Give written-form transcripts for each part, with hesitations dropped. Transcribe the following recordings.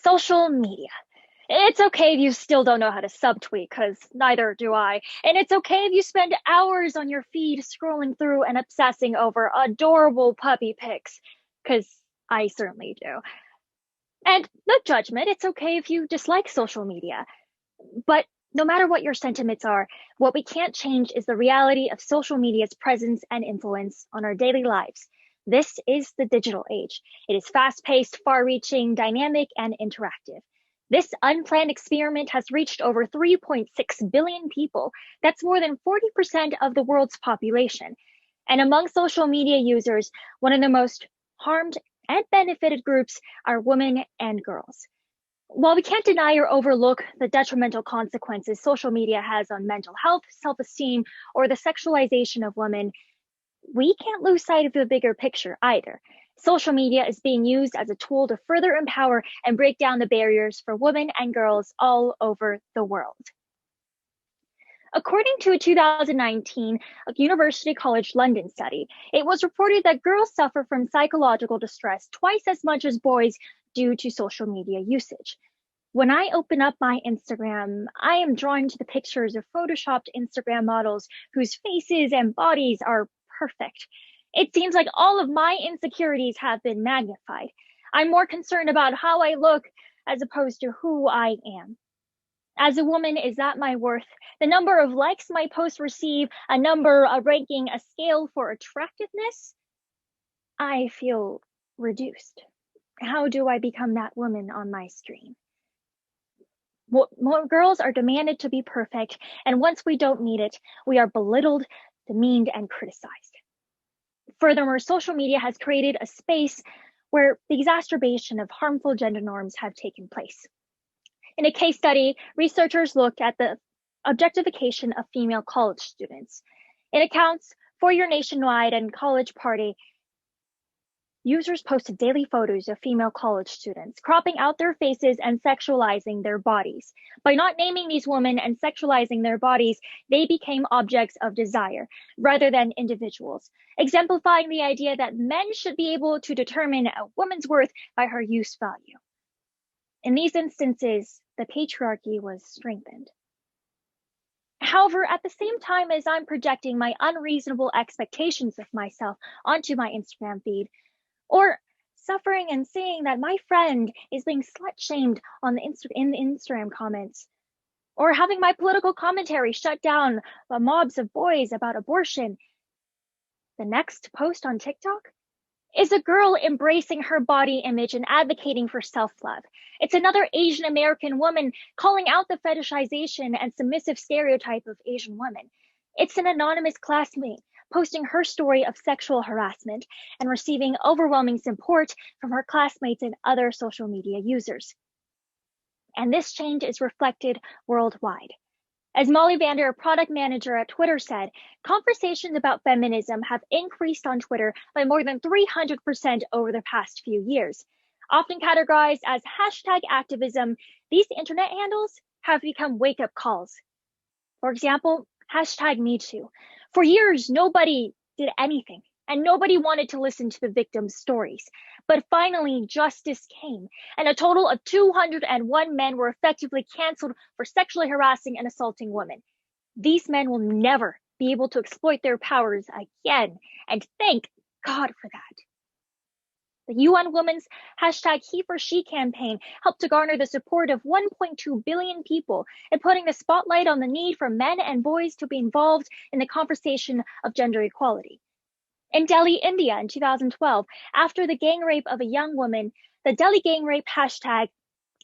Social media. It's okay if you still don't know how to subtweet, because neither do I. And it's okay if you spend hours on your feed scrolling through and obsessing over adorable puppy pics, because I certainly do. And no judgment, it's okay if you dislike social media. But no matter what your sentiments are, what we can't change is the reality of social media's presence and influence on our daily lives. This is the digital age. It is fast paced, far reaching, dynamic, and interactive. This unplanned experiment has reached over 3.6 billion people. That's more than 40% of the world's population. And among social media users, one of the most harmed and benefited groups are women and girls. While we can't deny or overlook the detrimental consequences social media has on mental health, self esteem, or the sexualization of women, we can't lose sight of the bigger picture either. Social media is being used as a tool to further empower and break down the barriers for women and girls all over the world. According to a 2019 University College London study, it was reported that girls suffer from psychological distress twice as much as boys due to social media usage. When I open up my Instagram, I am drawn to the pictures of photoshopped Instagram models whose faces and bodies are perfect. It seems like all of my insecurities have been magnified. I'm more concerned about how I look as opposed to who I am. As a woman, is that my worth? The number of likes my posts receive, a number, a ranking, a scale for attractiveness? I feel reduced. How do I become that woman on my stream? More girls are demanded to be perfect, and once we don't meet it, we are belittled, demeaned, and criticized. Furthermore, social media has created a space where the exacerbation of harmful gender norms have taken place. In a case study, researchers looked at the objectification of female college students. In accounts for your nationwide and college party, users posted daily photos of female college students, cropping out their faces and sexualizing their bodies. By not naming these women and sexualizing their bodies, they became objects of desire rather than individuals, exemplifying the idea that men should be able to determine a woman's worth by her use value. In these instances, the patriarchy was strengthened. However, at the same time as I'm projecting my unreasonable expectations of myself onto my Instagram feed, or suffering and seeing that my friend is being slut-shamed in the Instagram comments, or having my political commentary shut down by mobs of boys about abortion, the next post on TikTok is a girl embracing her body image and advocating for self-love. It's another Asian American woman calling out the fetishization and submissive stereotype of Asian women. It's an anonymous classmate posting her story of sexual harassment and receiving overwhelming support from her classmates and other social media users. And this change is reflected worldwide. As Molly Vander, a product manager at Twitter, said, conversations about feminism have increased on Twitter by more than 300% over the past few years. Often categorized as hashtag activism, these internet handles have become wake-up calls. For example, hashtag Me Too. For years, nobody did anything, and nobody wanted to listen to the victims' stories. But finally, justice came, and a total of 201 men were effectively canceled for sexually harassing and assaulting women. These men will never be able to exploit their powers again, and thank God for that. The UN Women's hashtag #HeForShe campaign helped to garner the support of 1.2 billion people in putting the spotlight on the need for men and boys to be involved in the conversation of gender equality. In Delhi, India in 2012, after the gang rape of a young woman, the Delhi gang rape hashtag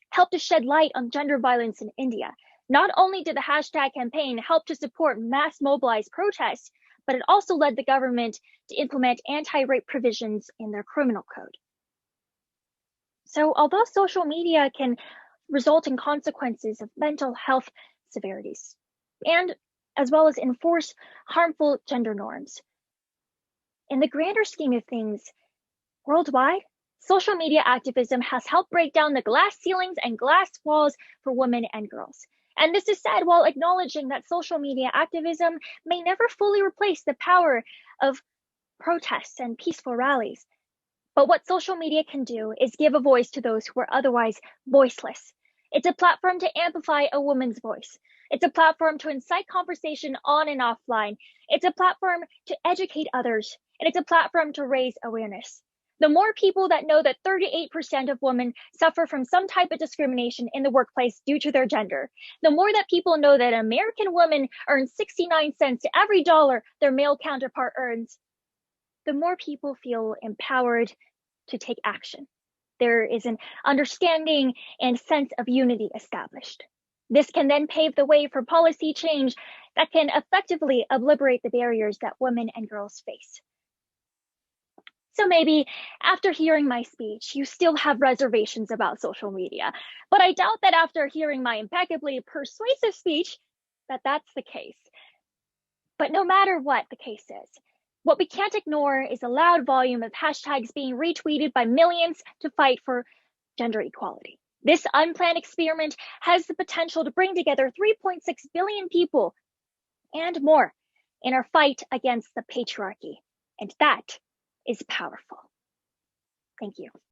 helped to shed light on gender violence in India. Not only did the hashtag campaign help to support mass mobilized protests, but it also led the government to implement anti-rape provisions in their criminal code. So although social media can result in consequences of mental health severities, and as well as enforce harmful gender norms, in the grander scheme of things, worldwide, social media activism has helped break down the glass ceilings and glass walls for women and girls. And this is said while acknowledging that social media activism may never fully replace the power of protests and peaceful rallies. But what social media can do is give a voice to those who are otherwise voiceless. It's a platform to amplify a woman's voice. It's a platform to incite conversation on and offline. It's a platform to educate others. And it's a platform to raise awareness. The more people that know that 38% of women suffer from some type of discrimination in the workplace due to their gender, the more that people know that an American woman earns 69 cents to every dollar their male counterpart earns, the more people feel empowered to take action. There is an understanding and sense of unity established. This can then pave the way for policy change that can effectively obliterate the barriers that women and girls face. So maybe after hearing my speech, you still have reservations about social media, but I doubt that after hearing my impeccably persuasive speech, that that's the case. But no matter what the case is, what we can't ignore is a loud volume of hashtags being retweeted by millions to fight for gender equality. This unplanned experiment has the potential to bring together 3.6 billion people and more in our fight against the patriarchy. And that is powerful. Thank you.